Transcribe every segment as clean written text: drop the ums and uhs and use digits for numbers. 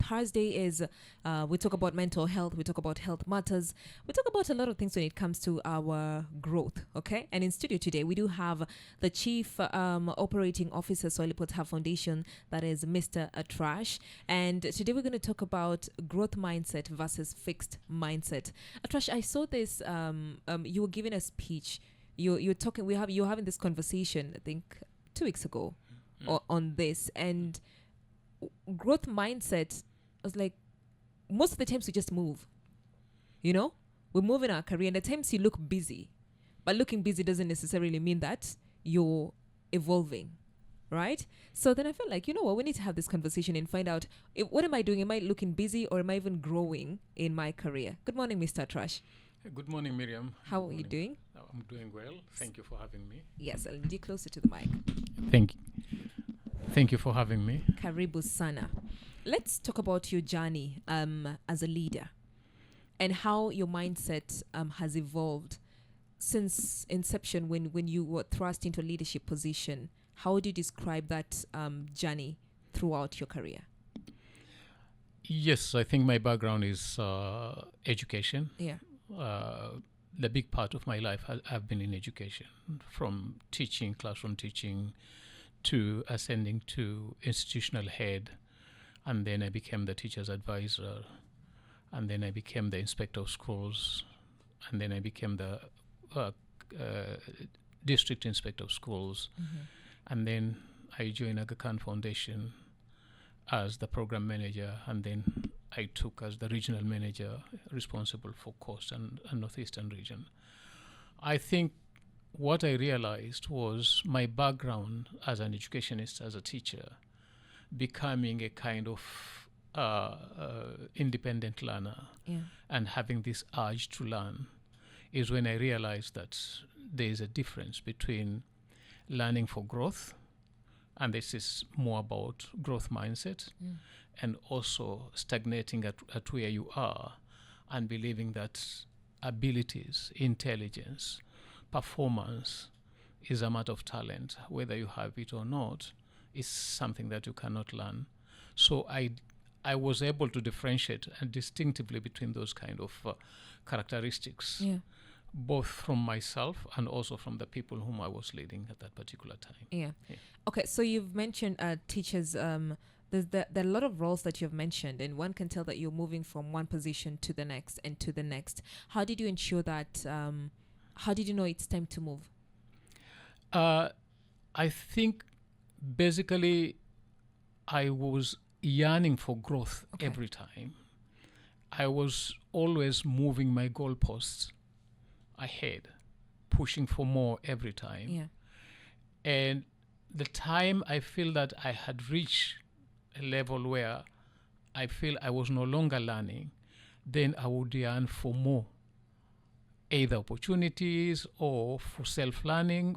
Thursday is we talk about mental health, we talk about health matters, we talk about a lot of things when it comes to our growth. Okay, and in studio today we do have the chief operating officer Soilipot Foundation, that is Mr. Atrash, and today we're going to talk about growth mindset versus fixed mindset. Atrash, I saw this. You were giving a speech. You're talking. You're having this conversation. I think 2 weeks ago, on this and growth mindset. I was like, most of the times we just move, we move in our career, and at times you look busy, but looking busy doesn't necessarily mean that you're evolving, right? So then I felt like, we need to have this conversation and find out, what am I doing? Am I looking busy, or am I even growing in my career? Good morning, Mr. Trash. Good morning, Miriam. How are you doing? I'm doing well. Thank you for having me. Yes, I'll be closer to the mic. Thank you for having me. Karibu sana. Let's talk about your journey as a leader and how your mindset has evolved since inception when you were thrust into a leadership position. How would you describe that journey throughout your career? Yes, I think my background is education. Yeah. The big part of my life have been in education, from teaching, classroom teaching, to ascending to institutional head, and then I became the teacher's advisor, and then I became the inspector of schools, and then I became the district inspector of schools, and then I joined Aga Khan Foundation as the program manager, and then I took as the regional manager responsible for Coast and Northeastern region. I think what I realized was my background as an educationist, as a teacher, becoming a kind of independent learner, and having this urge to learn, is when I realized that there is a difference between learning for growth, and this is more about growth mindset, and also stagnating at where you are and believing that abilities, intelligence, performance is a matter of talent, whether you have it or not, is something that you cannot learn. So I was able to differentiate and distinctively between those kind of characteristics, both from myself and also from the people whom I was leading at that particular time. Yeah. Okay, so you've mentioned teachers. There are a lot of roles that you've mentioned, and one can tell that you're moving from one position to the next and to the next. How did you ensure that? How did you know it's time to move? I think basically I was yearning for growth every time. I was always moving my goalposts ahead, pushing for more every time. Yeah. And the time I feel that I had reached a level where I feel I was no longer learning, then I would yearn for more, either opportunities or for self-learning,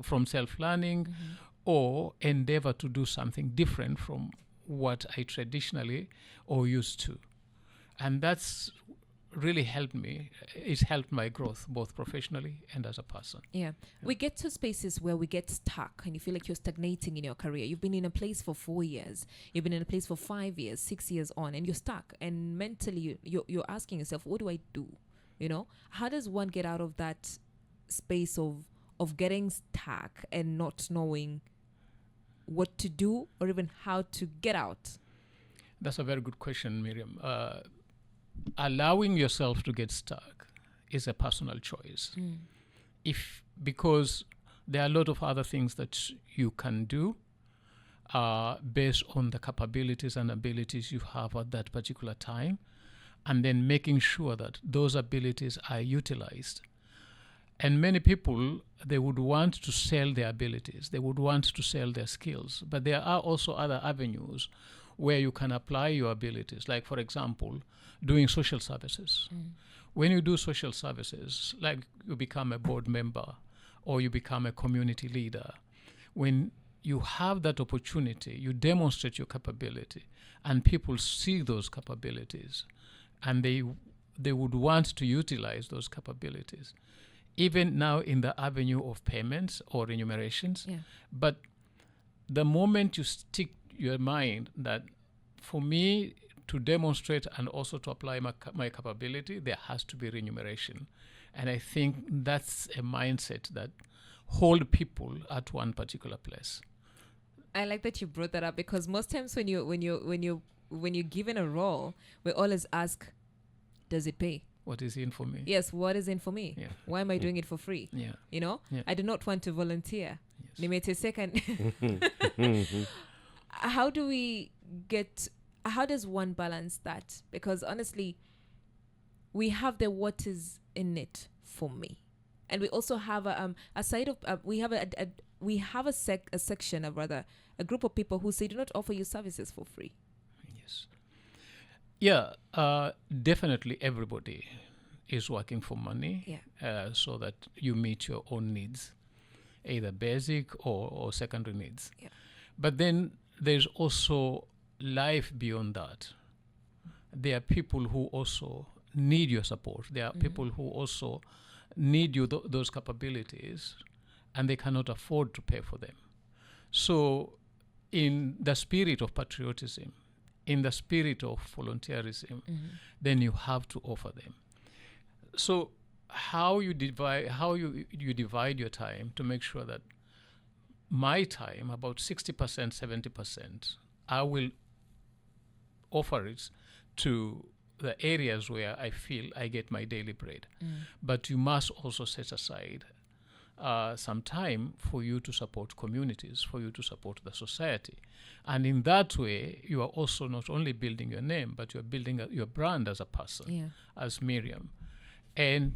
or endeavor to do something different from what I traditionally or used to. And that's really helped me. It helped my growth, both professionally and as a person. Yeah. We get to spaces where we get stuck and you feel like you're stagnating in your career. You've been in a place for 4 years. You've been in a place for 5 years, 6 years on, and you're stuck. And mentally, you're asking yourself, what do I do? How does one get out of that space of getting stuck and not knowing what to do or even how to get out? That's a very good question, Miriam. Allowing yourself to get stuck is a personal choice. Because there are a lot of other things that you can do based on the capabilities and abilities you have at that particular time, and then making sure that those abilities are utilized. And many people, they would want to sell their abilities, they would want to sell their skills, but there are also other avenues where you can apply your abilities, like, for example, doing social services. When you do social services, like you become a board member or you become a community leader, when you have that opportunity, you demonstrate your capability, and people see those capabilities, and they would want to utilize those capabilities, even now in the avenue of payments or remunerations. But the moment you stick your mind that, for me, to demonstrate and also to apply my capability, there has to be remuneration. And I think that's a mindset that hold people at one particular place. I like that you brought that up, because most times when you're given a role, we always ask, does it pay? What is in for me? Yes, what is in for me? Yeah. Why am I doing it for free? Yeah. You know? Yeah. I do not want to volunteer. Yes. Nimeteseka. How does one balance that? Because honestly, we have the what is in it for me. And we also have a side of we have a section of a group of people who say do not offer you services for free. Yes. Yeah, definitely everybody is working for money, so that you meet your own needs, either basic or secondary needs. Yeah. But then there's also life beyond that. There are people who also need your support. There are people who also need you those capabilities, and they cannot afford to pay for them. So in the spirit of patriotism, in the spirit of volunteerism, then you have to offer them. So how you divide your time to make sure that my time, about 60%, 70%, I will offer it to the areas where I feel I get my daily bread. But you must also set aside some time for you to support communities, for you to support the society. And in that way, you are also not only building your name, but you're building your brand as a person, as Miriam. And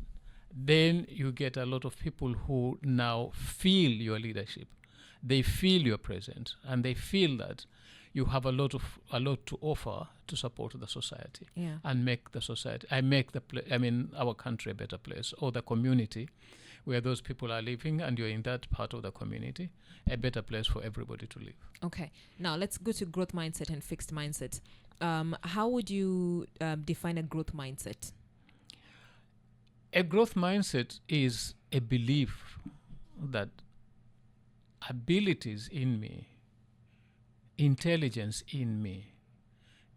then you get a lot of people who now feel your leadership. They feel your presence, and they feel that you have a lot to offer to support the society and make the society, our country a better place, or the community where those people are living, and you're in that part of the community, a better place for everybody to live. Okay, now let's go to growth mindset and fixed mindset. How would you define a growth mindset? A growth mindset is a belief that abilities in me, intelligence in me,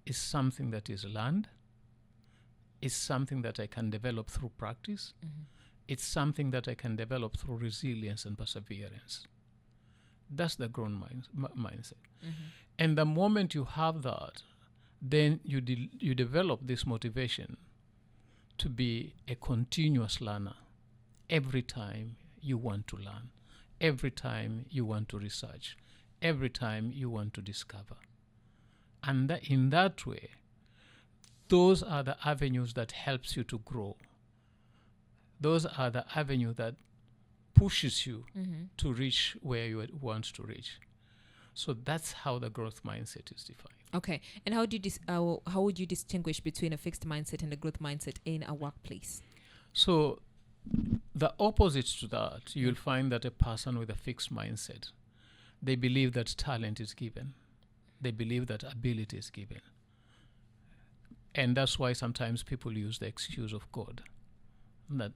is something that is learned, is something that I can develop through practice, it's something that I can develop through resilience and perseverance. That's the growth mindset. And the moment you have that, then you develop this motivation to be a continuous learner. Every time you want to learn, every time you want to research, every time you want to discover. And in that way, those are the avenues that helps you to grow. Those are the avenues that pushes you to reach where you want to reach. So that's how the growth mindset is defined. Okay, and how would you distinguish between a fixed mindset and a growth mindset in a workplace? So the opposite to that, you'll find that a person with a fixed mindset, they believe that talent is given. They believe that ability is given. And that's why sometimes people use the excuse of God, that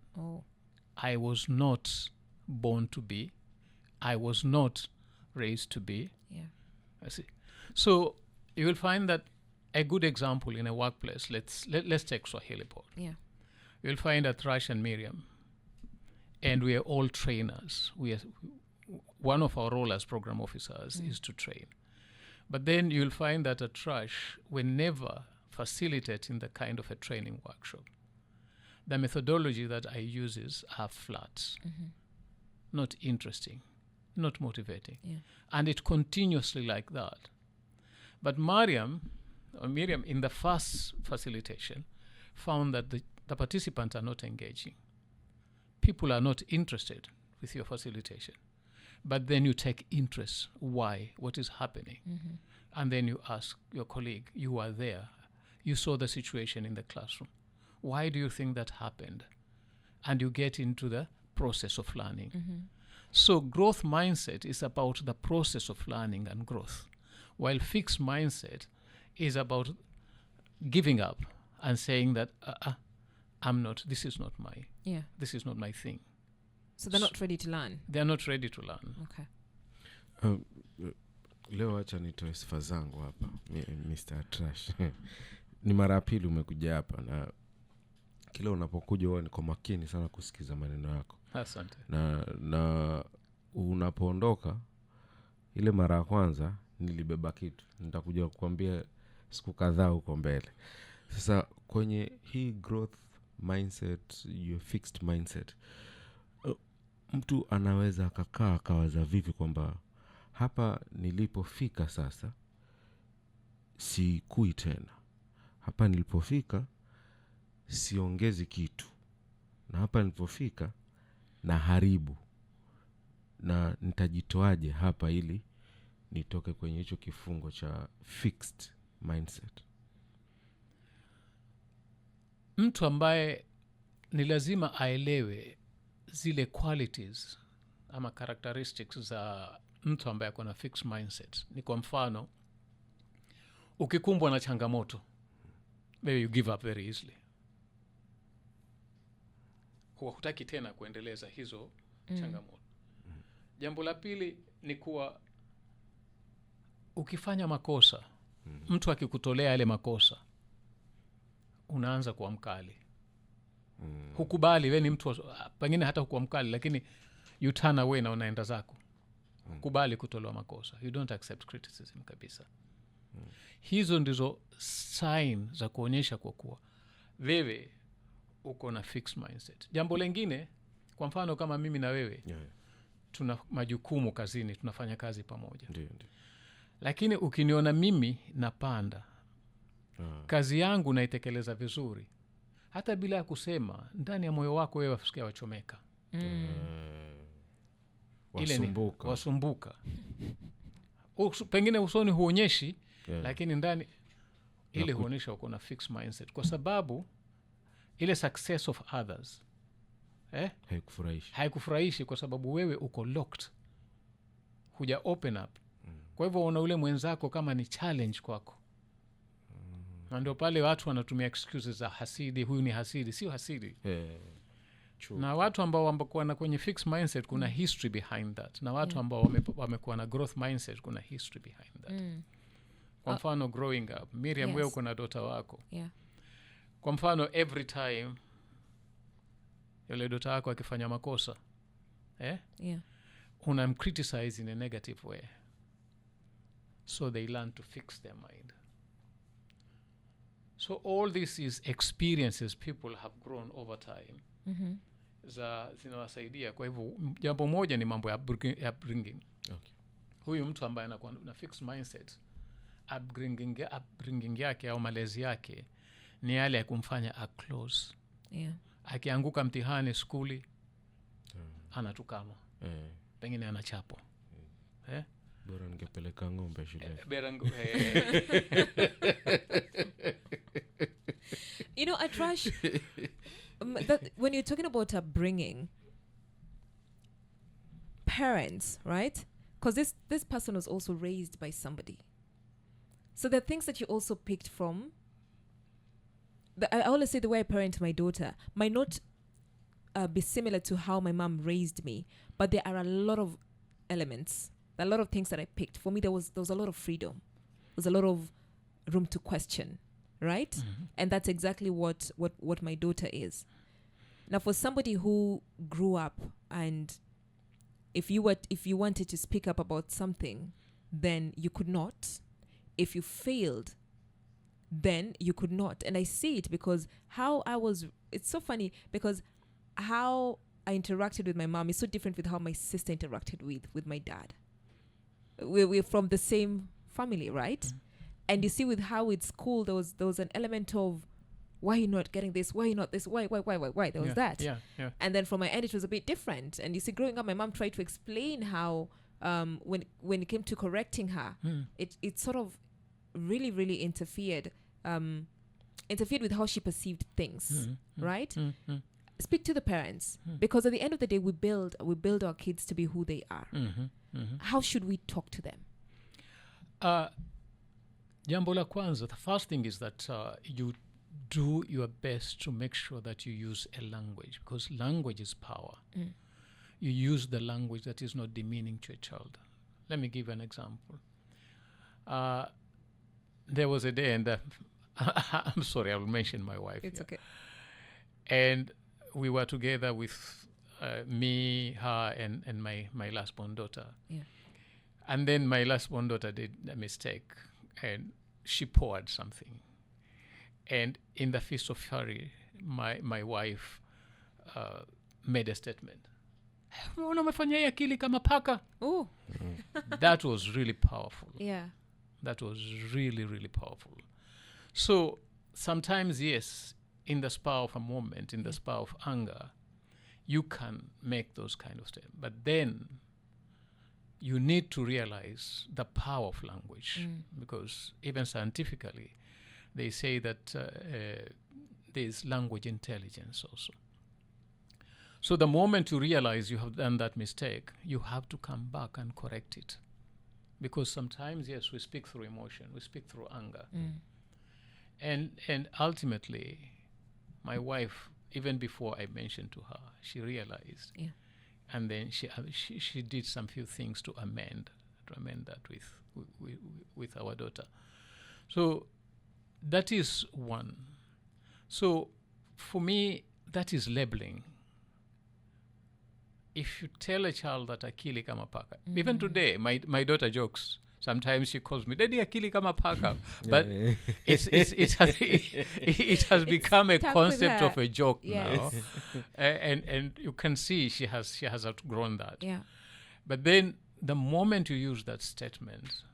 I was not born to be, I was not raised to be. Yeah. I see. So you will find that a good example in a workplace, let's take Swahili Port. Yeah. You'll find that Thrush and Miriam, and we are all trainers. One of our role as program officers is to train. But then you'll find that at Thrush, we're never facilitating the kind of a training workshop. The methodology that I use are flat, not interesting, not motivating. Yeah. And it continuously like that. But Miriam, in the first facilitation, found that the participants are not engaging. People are not interested with your facilitation. But then you take interest. Why? What is happening? And then you ask your colleague, you are there. You saw the situation in the classroom. Why do you think that happened? And you get into the process of learning. So growth mindset is about the process of learning and growth, while fixed mindset is about giving up and saying that this is not my thing. So they're not ready to learn. They're not ready to learn. Leo acha nitoe sifa zangu hapa Mr. Trash. ni mara ya pili umekuja hapa, na kila unapokuja huwa niko makini sana kusikiza maneno yako. Asante. Na unapoondoka, ile mara ya kwanza nilibeba kitu, nitakuja kukuambia siku kadhaa huko mbele. Sasa kwenye hii growth mindset, your fixed mindset, mtu anaweza akakaa akawaza vipi kwamba hapa nilipofika sasa sikui tena, hapa nilipofika siongezi kitu, na hapa nilipofika na haribu, na nitajitoaje hapa ili nitoke kwenye hicho kifungo cha fixed mindset? Mtu ambaye ni lazima aelewe zile qualities ama characteristics za mtu ambaye ako na fixed mindset. Ni kwa mfano, ukikumbwa na changamoto, maybe you give up very easily. Hutaki tena kuendeleza hizo changamoto. Jambo la pili ni kuwa ukifanya makosa, mtu akikutolea yale makosa, unaanza kuwa mkali. Hukubali, wewe ni mtu pengine hata hukuwa mkali, lakini you turn away na unaenda zako. Hukubali kutolewa makosa. You don't accept criticism kabisa. Hizo ndizo sign za kuonyesha kwa kuwa wewe uko na fixed mindset. Jambo lingine, kwa mfano kama mimi na wewe, tuna majukumu kazini, tunafanya kazi pamoja. Ndio. Lakini ukiniona mimi napanda, kazi yangu naitekeleza vizuri, hata bila ya kusema, ndani ya moyo wako wewe wasikia wachomeka. Wasumbuka. Pengine usoni huonyeshi, lakini ndani ile huonyesha uko na fixed mindset, kwa sababu ile success of others haikufurahishi, kwa sababu wewe uko locked, huja open up. Kwa hivyo una ule mwenzako kama ni challenge kwako. Na ndio pale watu wanatumia excuses za hasidi, huyu ni hasidi. Sio hasidi. Na watu ambao wamekuwa na kwenye fixed mindset, kuna history behind that. Na watu ambao wamekuwa na growth mindset, kuna history behind that. Kwa mfano growing up, Miriam, wewe uko na daughter wako. Kwa mfano every time yule daughter wako akifanya makosa, unamcriticize in a negative way, so they learn to fix their mind. So all this is experiences people have grown over time. Zinawasaidia. Kwa hivyo jambo moja ni mambo ya upbringing. Huyu mtu ambaye anakuwa na fixed mindset, upbringing yake au malezi yake ni yale ya kumfanya a close. Akianguka mtihani skuli, anatukanwa. Pengine anachapwa. Bora ningepeleka ng'ombe shule. You know, Atrash, that when you're talking about upbringing, parents, right? Because this person was also raised by somebody. So the things that you also picked from, I always say the way I parent my daughter might not be similar to how my mom raised me, but there are a lot of elements, a lot of things that I picked. For me, there was a lot of freedom. There was a lot of room to question, right? And that's exactly what my daughter is. Now, for somebody who grew up, and if you wanted to speak up about something, then you could not. If you failed, then you could not. And I see it because it's so funny because how I interacted with my mom is so different with how my sister interacted with my dad. We're from the same family, right? And you see with how it's school, there was an element of, why are you not getting this? Why are you not this? Why? There was that. Yeah. And then from my end, it was a bit different. And you see, growing up, my mom tried to explain how, when it came to correcting her, it sort of really, really interfered with how she perceived things, right? Speak to the parents, because at the end of the day, we build our kids to be who they are. How should we talk to them? Jambo la kwanza, the first thing is that you do your best to make sure that you use a language, because language is power. You use the language that is not demeaning to a child. Let me give you an example. There was a day, and I'm sorry, I will mention my wife. It's okay. And we were together with me, her, and my last born daughter. Yeah. And then my last born daughter did a mistake, and she poured something. And in the fist of fury, my wife made a statement. "Unaona umefanya hii akili kama paka." Oh. That was really powerful. Yeah. That was really, really powerful. So sometimes, yes, in the spur of a moment, in the spur of anger, you can make those kind of statements. But then you need to realize the power of language, because even scientifically, they say that there is language intelligence also. So the moment you realize you have done that mistake, you have to come back and correct it. Because sometimes, yes, we speak through emotion, we speak through anger. And ultimately, my wife, even before I mentioned to her, she realized. Yeah. And then she did some few things to amend that with our daughter. So that is one. So for me, that is labeling. If you tell a child that akili kama paka, even today, my daughter jokes. Sometimes she calls me, "Daddy, akili kama paka," but it has become a concept of a joke now, and you can see she has outgrown that. Yeah. But then the moment you use that statement,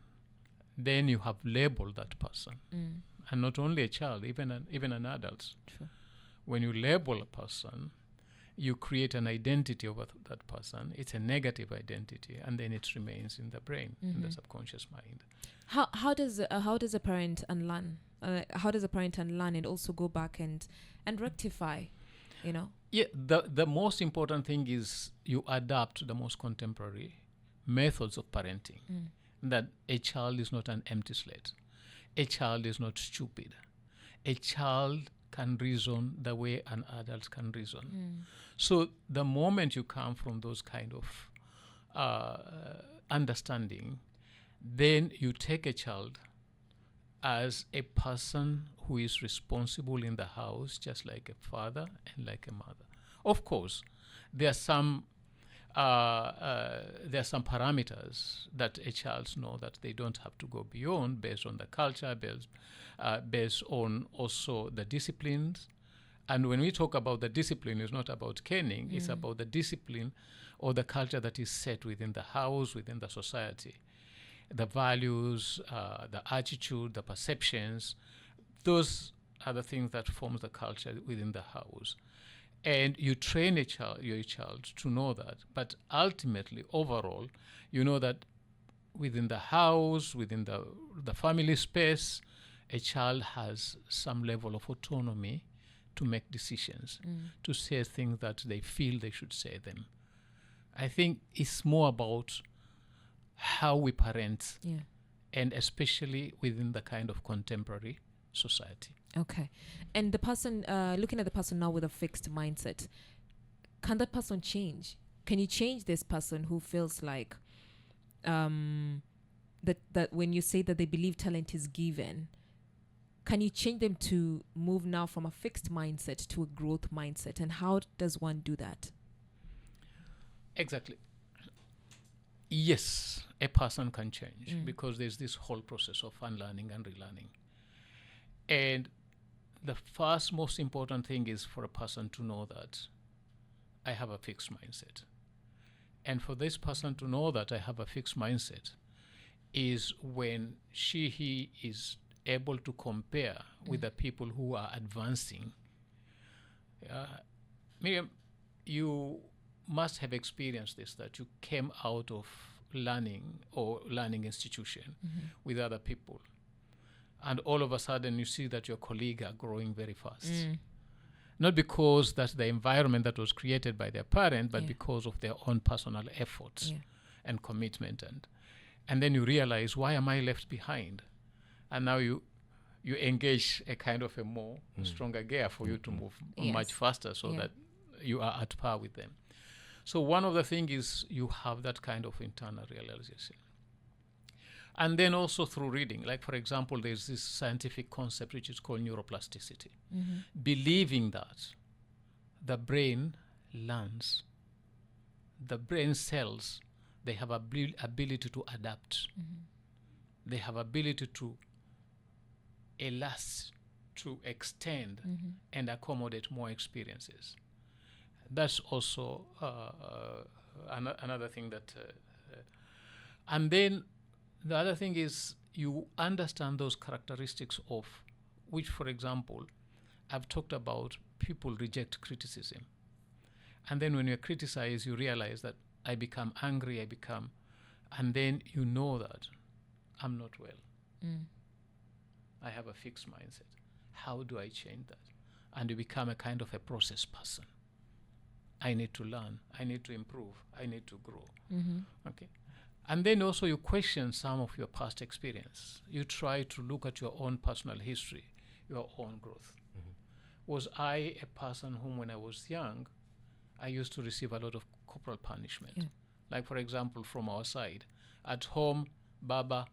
then you have labeled that person, and not only a child, even an adult. True. When you label a person, you create an identity over that person. It's a negative identity, and then it remains in the brain, in the subconscious mind. How does a parent unlearn? How does a parent unlearn and also go back and rectify? You know. Yeah, the most important thing is you adapt to the most contemporary methods of parenting. That a child is not an empty slate. A child is not stupid. A child can reason the way an adult can reason. So the moment you come from those kind of understanding, then you take a child as a person who is responsible in the house, just like a father and like a mother. Of course, there are some parameters that a child know that they don't have to go beyond, based on the culture, based on also the disciplines. And when we talk about the discipline, it's not about caning, it's about the discipline or the culture that is set within the house, within the society. The values, the attitude, the perceptions, those are the things that forms the culture within the house. And you train your child to know that. But ultimately, overall, you know that within the house, within the family space, a child has some level of autonomy to make decisions, to say things that they feel they should say them. I think it's more about how we parent, and especially within the kind of contemporary society. Okay. And the person, looking at the person now with a fixed mindset, can that person change? Can you change this person who feels like that when you say that they believe talent is given, can you change them to move now from a fixed mindset to a growth mindset? And how does one do that? Exactly. Yes, a person can change because there's this whole process of unlearning and relearning. And the first most important thing is for a person to know that I have a fixed mindset. And for this person to know that I have a fixed mindset is when he is able to compare with the people who are advancing. Miriam, you must have experienced this, that you came out of learning institution with other people, and all of a sudden you see that your colleagues are growing very fast. Not because that's the environment that was created by their parent, but because of their own personal efforts and commitment. And then you realize, why am I left behind? And now you engage a kind of a more stronger gear for you to move much faster, so that you are at par with them. So one of the things is you have that kind of internal realization. And then also through reading. Like, for example, there's this scientific concept which is called neuroplasticity. Believing that the brain learns, the brain cells, they have ability to adapt. They have ability to elast, to extend and accommodate more experiences. That's also another thing that... and then the other thing is you understand those characteristics of which, for example, I've talked about people reject criticism. And then when you're criticized, you realize that I become angry, and then you know that I'm not well. I have a fixed mindset. How do I change that? And you become a kind of a process person. I need to learn, I need to improve, I need to grow. Okay. And then also you question some of your past experience. You try to look at your own personal history, your own growth. Was I a person whom, when I was young, I used to receive a lot of corporal punishment? Like, for example, from our side, at home, baba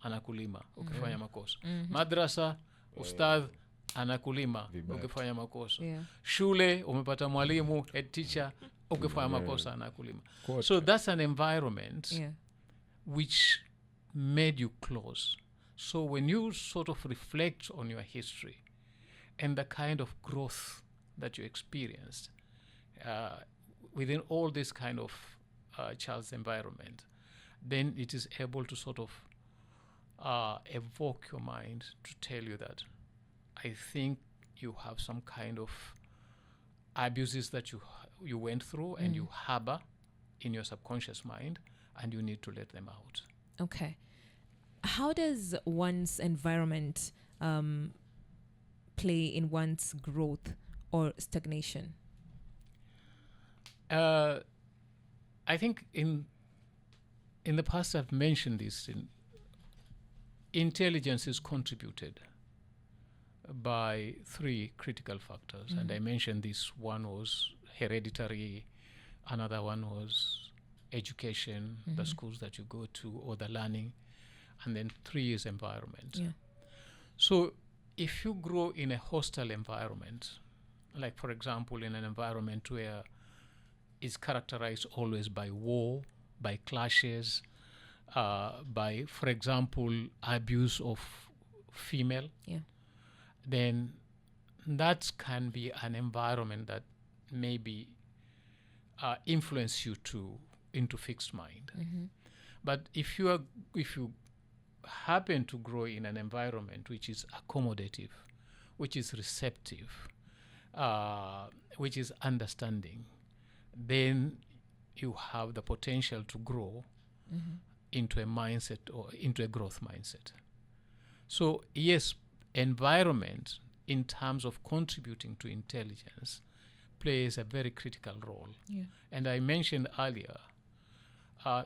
anakulima ukifanya makosa. Madrasa, ustadh anakulima ukifanya makosa. Shule, umepata mwalimu, head teacher, ukifanya makosa anakulima. So that's an environment which made you close. So when you sort of reflect on your history and the kind of growth that you experienced within all this kind of child's environment, then it is able to sort of evoke your mind to tell you that I think you have some kind of abuses that you went through and you harbor in your subconscious mind, and you need to let them out. Okay. How does one's environment play in one's growth or stagnation? I think in the past I've mentioned this. Intelligence is contributed by 3 critical factors, and I mentioned this. One was hereditary, another one was education, the schools that you go to or the learning, and then 3 is environment. So if you grow in a hostile environment, like, for example, in an environment where it's characterized always by war, by clashes, by, for example, abuse of female, then that can be an environment that maybe influence you into fixed mind. But if you happen to grow in an environment which is accommodative, which is receptive, which is understanding, then you have the potential to grow into a mindset or into a growth mindset. So yes, environment in terms of contributing to intelligence plays a very critical role. And I mentioned earlier,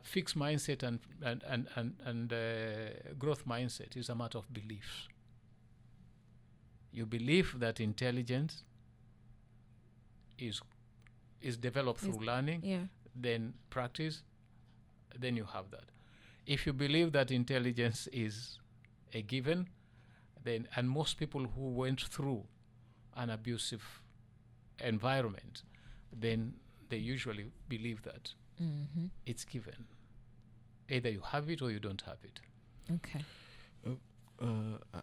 fixed mindset and growth mindset is a matter of beliefs. You believe that intelligence is developed through learning, then practice, then you have that. If you believe that intelligence is a given, then, and most people who went through an abusive environment, then they usually believe that it's given. Either you have it or you don't have it. Okay.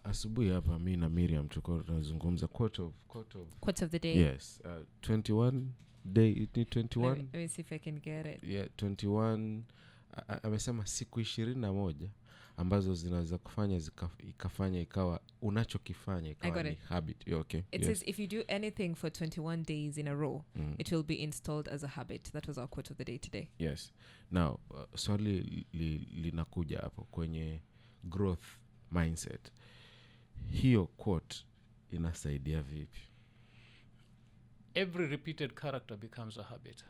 Asubuhi hapa mi na Miriam tuko tunazungumza quote of the day. Yes. 21 day, it need 21. Let me see if I can get it. Yeah, 21. Amesema siku 21 ambazo zinaweza kufanya ikafanya ikawa unachokifanya ikawa ni habit. Okay. It says if you do anything for 21 days in a row, it will be installed as a habit. That was our quote of the day today. Yes. Now, swali linakuja hapo kwenye growth mindset. Hiyo quote inasaidia vipi? Every repeated character becomes a habit.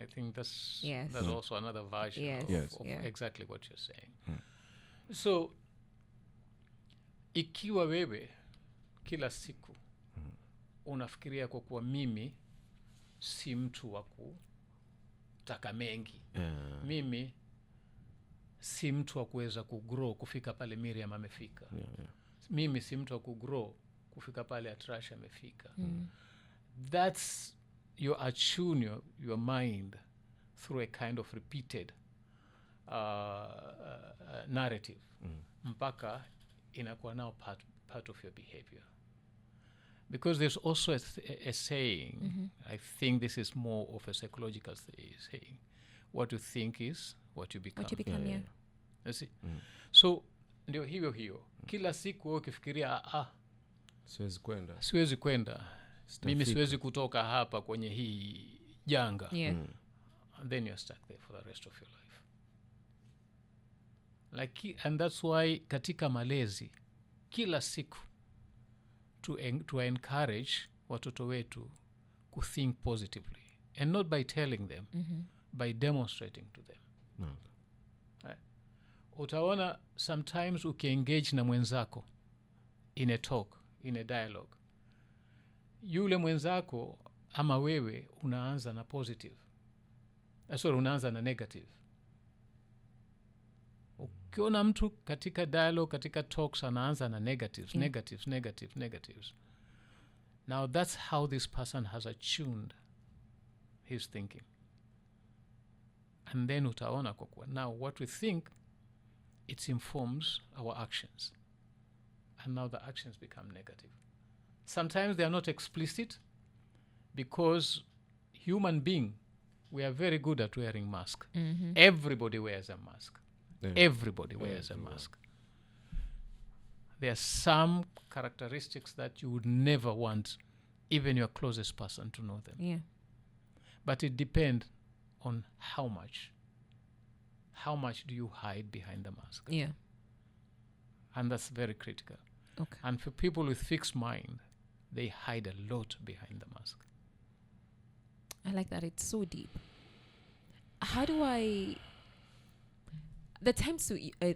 I think that's also another version of exactly what you're saying. So, ikiwa wewe kila siku unafikiria kwa kuwa mimi si mtu wa kutaka mengi, mimi si mtu wa kuweza kugrow kufika pale Miriam amefika. Yeah. Mimi si mtu wa kugrow kufika pale Atrash amefika. That's you attune your mind through a kind of repeated narrative mpaka inakuwa now part of your behavior. Because there's also a saying, I think this is more of a psychological saying, what you think is what you become. What you become, yeah. You see? So ndio hiyo kila siku wewe ukifikiria siwezi kwenda mimi siwezi kutoka hapa kwenye hii janga, and then you're stuck there for the rest of your life. And that's why katika malezi kila siku to encourage watoto wetu to think positively, and not by telling them, by demonstrating to them. Utaona sometimes ukiengage na mwenzako in a talk, in a dialogue, yule mwenzako ama wewe unaanza na positive, unaanza na negative. Ukiona mtu katika dialogue, katika talks anaanza na negatives, now that's how this person has attuned his thinking. And then utaona kwa kuwa now what we think, it informs our actions, and now the actions become negative. Sometimes they are not explicit, because human being, we are very good at wearing mask. Everybody wears a mask. Everybody wears a mask. There are some characteristics that you would never want even your closest person to know them. But it depends on how much do you hide behind the mask. And that's very critical. And for people with fixed mind, they hide a lot behind the mask. I like that. It's so deep. How do I... The times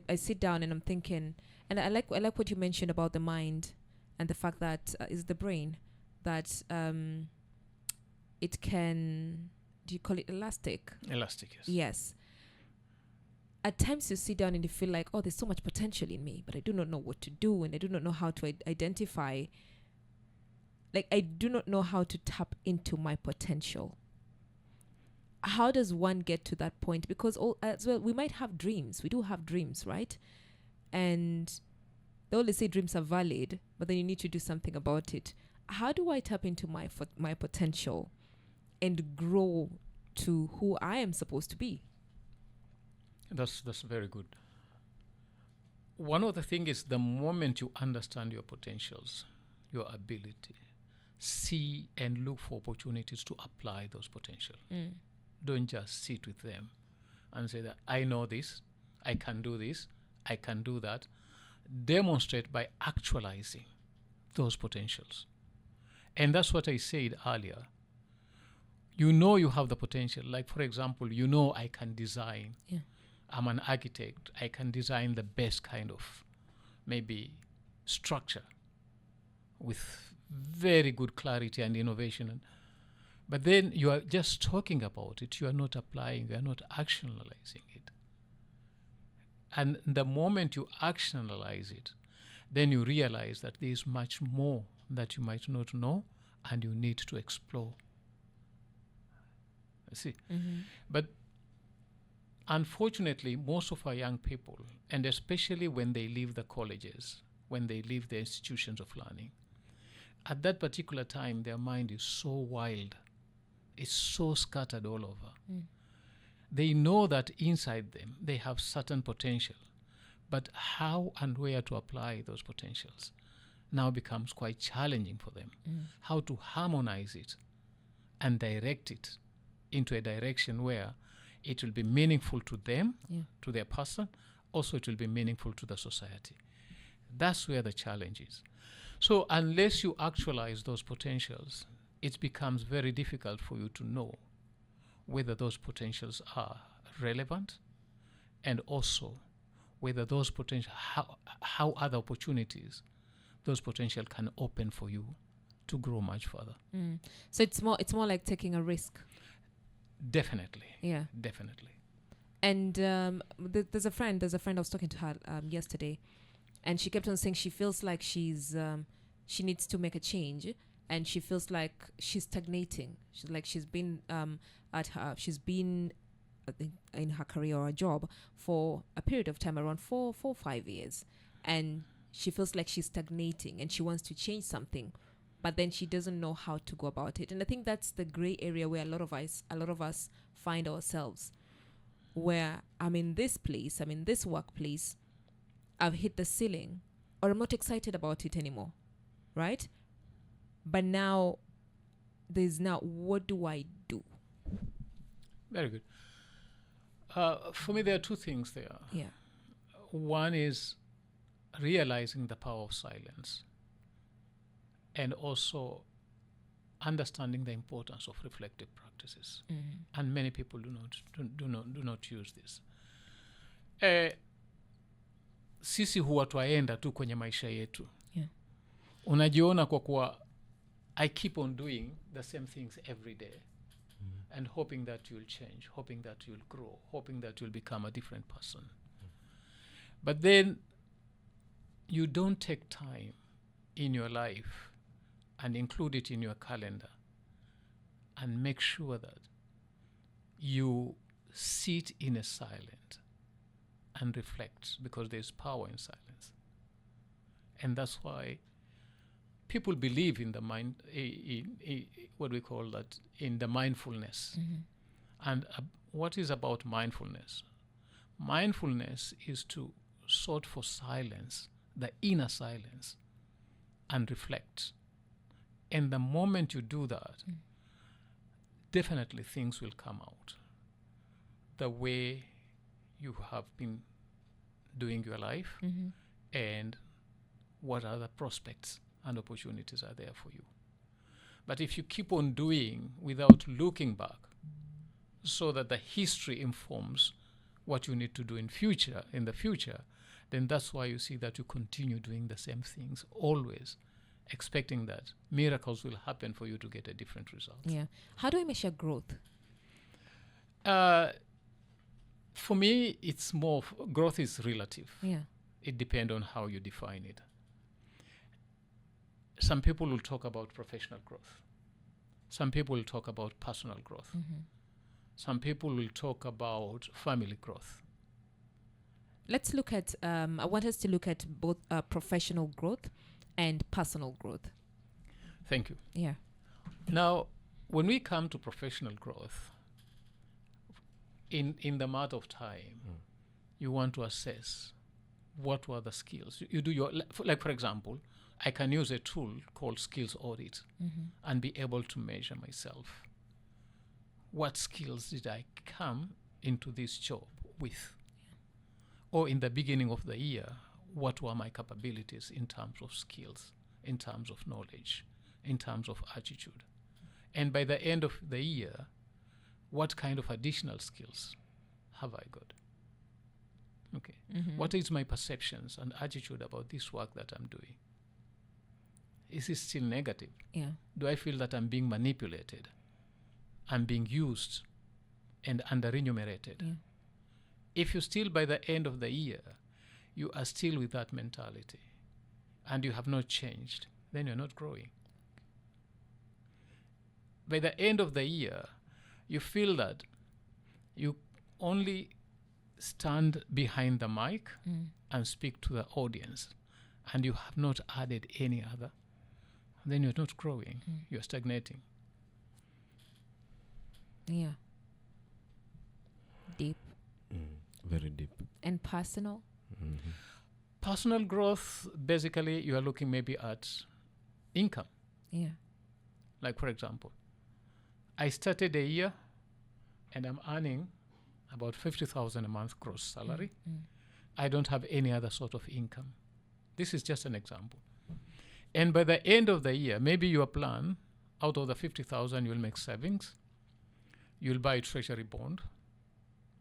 I sit down and I'm thinking, and I like what you mentioned about the mind and the fact that is the brain, that it can... Do you call it elastic? Elastic, yes. Yes. At times you sit down and you feel like, oh, there's so much potential in me, but I do not know what to do, and I do not know how to identify. Like, I do not know how to tap into my potential. How does one get to that point? Because as well, we might have dreams. We do have dreams, right? And they always say dreams are valid, but then you need to do something about it. How do I tap into my potential and grow to who I am supposed to be? That's very good. One of the things is, the moment you understand your potentials, your ability, see and look for opportunities to apply those potentials. Don't just sit with them and say that I know this, I can do this, I can do that. Demonstrate by actualizing those potentials. And that's what I said earlier. You know you have the potential. Like, for example, you know I can design. I'm an architect. I can design the best kind of maybe structure with very good clarity and innovation. But then you are just talking about it. You are not applying. You are not actionalizing it. And the moment you actionalize it, then you realize that there is much more that you might not know and you need to explore. See? But unfortunately, most of our young people, and especially when they leave the colleges, when they leave the institutions of learning, at that particular time, their mind is so wild. It's so scattered all over. They know that inside them, they have certain potential, but how and where to apply those potentials now becomes quite challenging for them. How to harmonize it and direct it into a direction where it will be meaningful to them, to their person. Also, it will be meaningful to the society. That's where the challenge is. So unless you actualize those potentials, it becomes very difficult for you to know whether those potentials are relevant, and also whether those potential, how other opportunities those potential can open for you to grow much further. So it's more like taking a risk. Definitely. Yeah. Definitely. And there's a friend I was talking to her yesterday, and she kept on saying she feels like she needs to make a change, and she feels like she's stagnating. She's been in her career or a job for a period of time around 5 years, and she feels like she's stagnating and she wants to change something, but then she doesn't know how to go about it. And I think that's the gray area where a lot of us find ourselves, where I'm in this workplace, I've hit the ceiling, or I'm not excited about it anymore, right? But now what do I do? Very good. For me, there are two things there. Yeah. One is realizing the power of silence, and also understanding the importance of reflective practices. And many people do not use this. Sisi huwa twaenda tu kwenye maisha yetu. Yeah. Unajiona kwa kuwa I keep on doing the same things every day, and hoping that you'll change, hoping that you'll grow, hoping that you'll become a different person. But then you don't take time in your life and include it in your calendar and make sure that you sit in a silence and reflect, because there's power in silence. And that's why people believe in the mind, what we call that, in the mindfulness. And what is about mindfulness? Mindfulness is to sort for silence, the inner silence, and reflect. And the moment you do that, definitely things will come out the way you have been doing your life, and what other prospects and opportunities are there for you. But if you keep on doing without looking back, so that the history informs what you need to do in the future, then that's why you see that you continue doing the same things, always expecting that miracles will happen for you to get a different result. Yeah. How do I measure growth? For me, it's more, growth is relative. Yeah. It depends on how you define it. Some people will talk about professional growth. Some people will talk about personal growth. Some people will talk about family growth. Let's look at, I want us to look at both professional growth and personal growth. Thank you. Yeah. Now, when we come to professional growth, in the matter of time, you want to assess what were the skills. You do your, like for example, I can use a tool called skills audit and be able to measure myself. What skills did I come into this job with? Or in the beginning of the year, what were my capabilities in terms of skills, in terms of knowledge, in terms of attitude? And by the end of the year, what kind of additional skills have I got? Okay. What is my perceptions and attitude about this work that I'm doing? Is it still negative? Yeah. Do I feel that I'm being manipulated? I'm being used and under-remunerated? Yeah. If you still, by the end of the year, you are still with that mentality and you have not changed, then you're not growing. By the end of the year, you feel that you only stand behind the mic and speak to the audience, and you have not added any other, then you're not growing. You're stagnating. Yeah. Deep. Very deep. And personal? Personal growth, basically, you are looking maybe at income. Yeah. Like, for example, I started a year and I'm earning about 50,000 a month gross salary. I don't have any other sort of income. This is just an example. And by the end of the year, maybe your plan, out of the 50,000, you'll make savings. You'll buy a treasury bond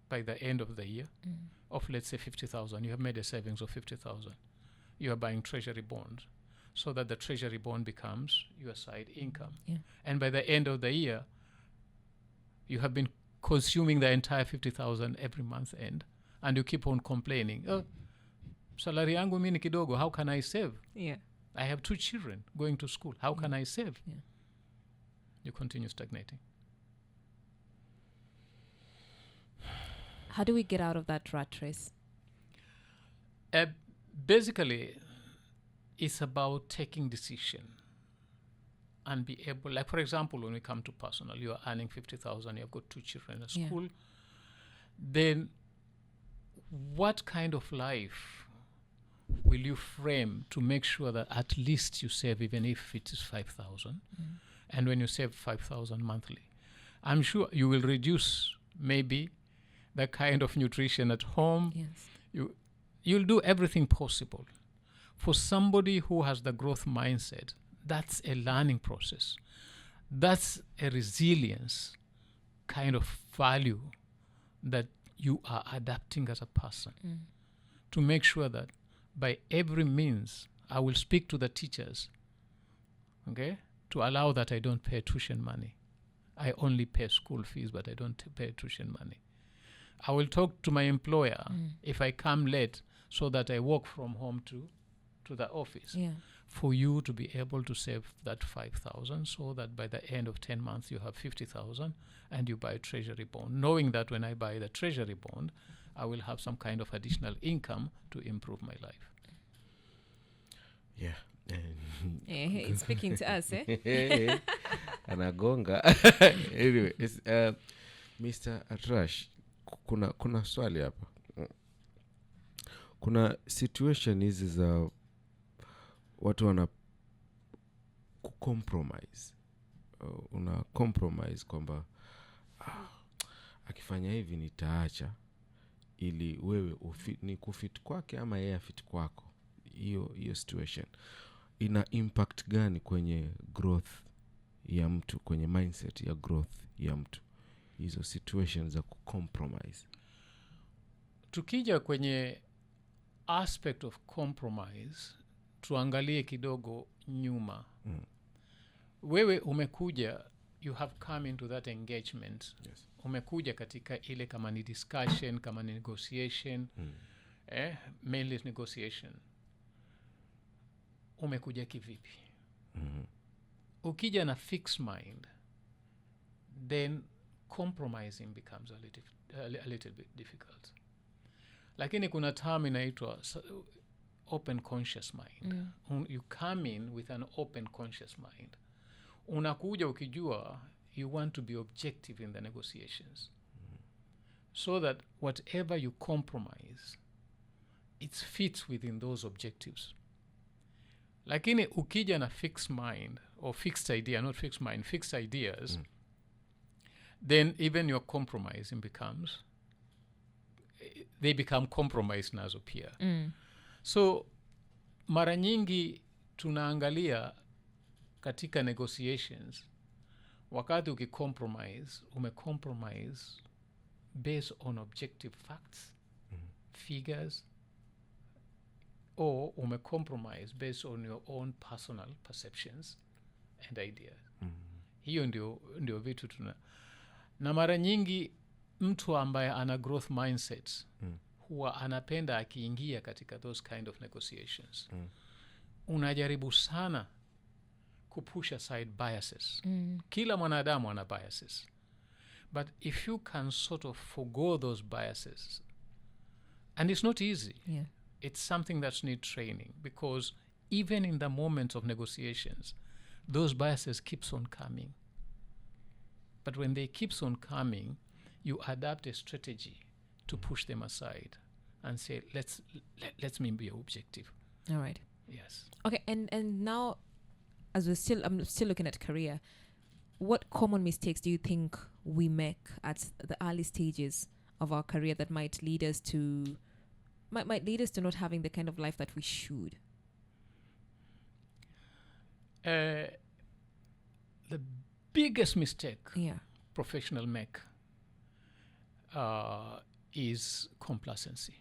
by the end of the year of, let's say, 50,000. You have made a savings of 50,000. You are buying treasury bond so that the treasury bond becomes your side income. Yeah. And by the end of the year, you have been consuming the entire 50,000 every month end, and you keep on complaining, salary yangu mimi ni kidogo, how can I save? Yeah. I have 2 children going to school, how can I save? Yeah. You continue stagnating. How do we get out of that rat race? Basically, it's about taking decision and be able, like for example, when we come to personal, you are earning 50,000, you've got 2 children at school, then what kind of life will you frame to make sure that at least you save, even if it is 5,000? And when you save 5,000 monthly, I'm sure you will reduce maybe the kind of nutrition at home. Yes. You'll do everything possible. For somebody who has the growth mindset, that's a learning process. That's a resilience kind of value that you are adapting as a person to make sure that by every means, I will speak to the teachers, okay, to allow that I don't pay tuition money. I only pay school fees, but I don't pay tuition money. I will talk to my employer if I come late so that I walk from home to the office. Yeah. For you to be able to save that 5,000 so that by the end of 10 months you have 50,000 and you buy a treasury bond, knowing that when I buy the treasury bond, I will have some kind of additional income to improve my life. Yeah. It's speaking to us, eh? Anagonga. Anyway, it's, Mr. Atrash, kuna swali hapa. Kuna situation hizi za watu wana compromise. Una compromise kwamba akifanya hivi nitaacha ili wewe ni kufit kwake ama yeye afit kwako. Hiyo situation ina impact gani kwenye growth ya mtu, kwenye mindset ya growth ya mtu, hizo situations za compromise? Tukija kwenye aspect of compromise, tuangalie kidogo nyuma. Wewe umekuja, you have come into that engagement. Yes. Umekuja katika ile kama ni discussion, kama ni negotiation, mainly negotiation. Umekuja kivipi? Ukija na fixed mind, then compromising becomes a little bit difficult. Lakini kuna term inaitwa open conscious mind. You come in with an open conscious mind. Unakuja ukijua you want to be objective in the negotiations. So that whatever you compromise, it fits within those objectives. Lakini ukija na fixed mind or fixed idea, not fixed mind, fixed ideas, then even your compromising they become compromised nazo pia. So mara nyingi tunaangalia katika negotiations, wakati umecompromise based on objective facts, figures, or umecompromise based on your own personal perceptions and ideas. Hiyo ndio vitu na mara nyingi mtu ambaye ana growth mindset huwa anapenda akiingia katika those kind of negotiations. Unajaribu sana kupush aside biases. Kila mwanadamu ana biases. But if you can sort of forgo those biases, and it's not easy. Yeah. It's something that needs training, because even in the moment of negotiations, those biases keeps on coming. But when they keeps on coming, you adapt a strategy to push them aside and say, let's be objective. All right. Yes. Okay, and now, as I'm still looking at career, what common mistakes do you think we make at the early stages of our career that might lead us to not having the kind of life that we should? The biggest mistake professional make is complacency.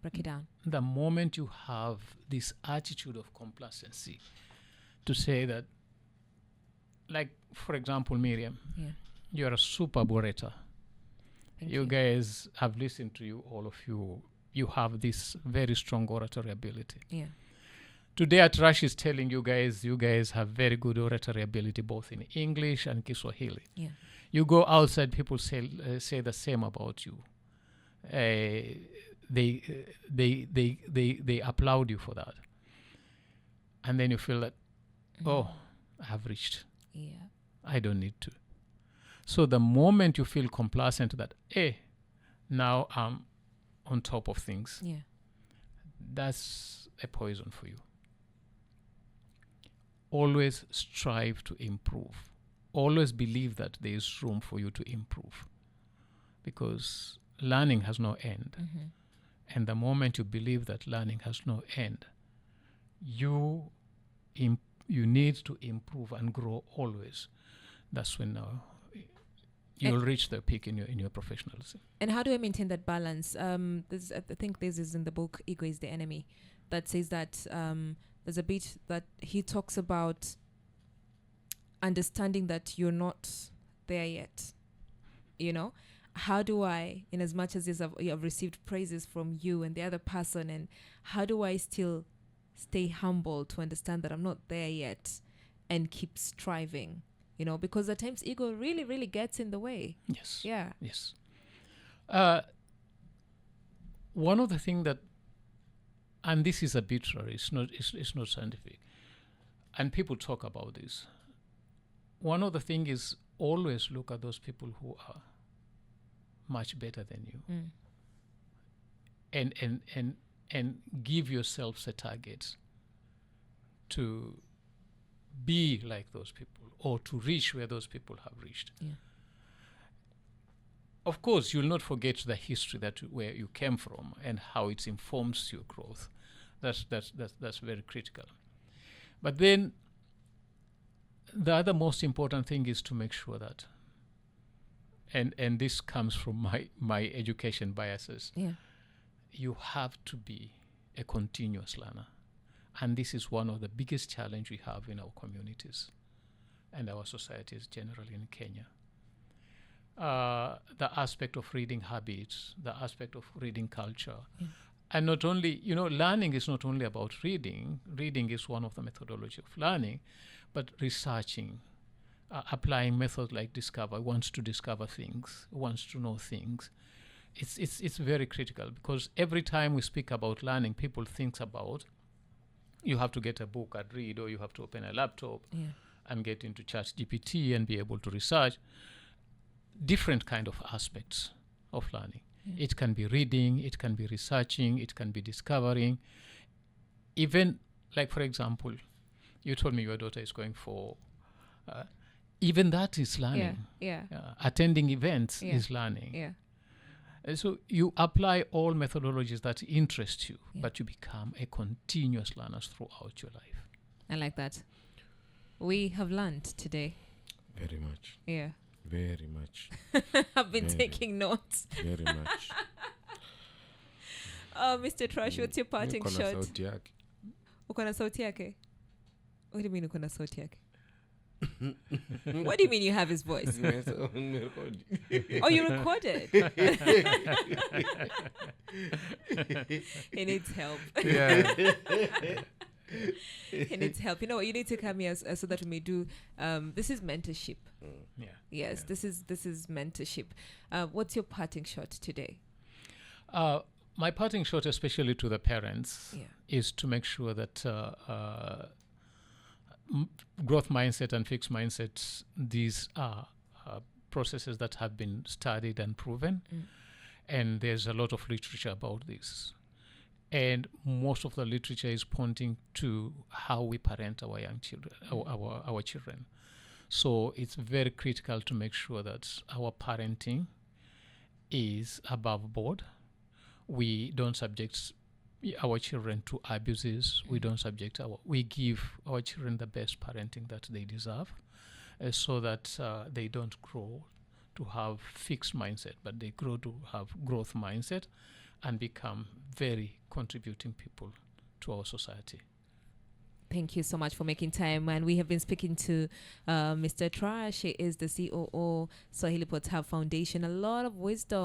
Break it down. The moment you have this attitude of complacency, to say that, like for example, Miriam, You're a super orator. Thank You guys have listened to you, all of you. You have this very strong oratory ability. Yeah. Today at Rush is telling you guys have very good oratory ability both in English and Kiswahili. Yeah. You go outside, people say the same about you. They applaud you for that, and then you feel that, oh, I have reached. Yeah. I don't need to. So the moment you feel complacent that, now I'm on top of things, Yeah. that's a poison for you. Always strive to improve. Always believe that there is room for you to improve, because learning has no end. Mm-hmm. And the moment you believe that learning has no end, you need to improve and grow always. That's when you'll reach the peak in your professionalism. And how do I maintain that balance? I think this is in the book Ego is the Enemy, that says that there's a bit that he talks about understanding that you're not there yet. You know, how do I, in as much as you have received praises from you and the other person, and how do I still stay humble to understand that I'm not there yet and keep striving? You know, because at times ego really, really gets in the way. Yes. Yeah. Yes. One of the things that, and this is arbitrary, it's not scientific, and people talk about this. One of the things is always look at those people who are much better than you, and give yourselves a target to be like those people or to reach where those people have reached. Yeah. Of course, you'll not forget the history where you came from and how it informs your growth. That's very critical. But then the other most important thing is to make sure that, and this comes from my education biases, you have to be a continuous learner. And this is one of the biggest challenges we have in our communities and our societies generally in Kenya. The aspect of reading habits, the aspect of reading culture. And not only, learning is not only about reading. Reading is one of the methodology of learning, but researching, applying methods like discover, wants to discover things, wants to know things. It's very critical, because every time we speak about learning, people think about you have to get a book and read, or you have to open a laptop and get into ChatGPT and be able to research. Different kind of aspects of learning. It can be reading, it can be researching, it can be discovering. Even, like, for example, you told me your daughter is going for, even that is learning. Attending events is learning. So you apply all methodologies that interest you, but you become a continuous learner throughout your life. I like that. We have learned today. Very much. Yeah. Very much. I've been taking notes. Very much. Oh, Mr. Trash, what's your parting shot? Uko na sauti yake? What do you mean uko na sauti yake? What do you mean you have his voice? Oh, you recorded? He needs help. He needs help. You know what? You need to come here so that we may do. This is mentorship. Yes. This is mentorship. What's your parting shot today? My parting shot, especially to the parents, is to make sure that growth mindset and fixed mindsets, these are processes that have been studied and proven, and there's a lot of literature about this. And most of the literature is pointing to how we parent our young children, our children. So it's very critical to make sure that our parenting is above board. We don't subject our children to abuses. We don't we give our children the best parenting that they deserve, so that they don't grow to have fixed mindset, but they grow to have growth mindset and become very contributing people to our society. Thank you so much for making time. And we have been speaking to Mr. Trash. He is the COO, Swahili Pot Hub Foundation. A lot of wisdom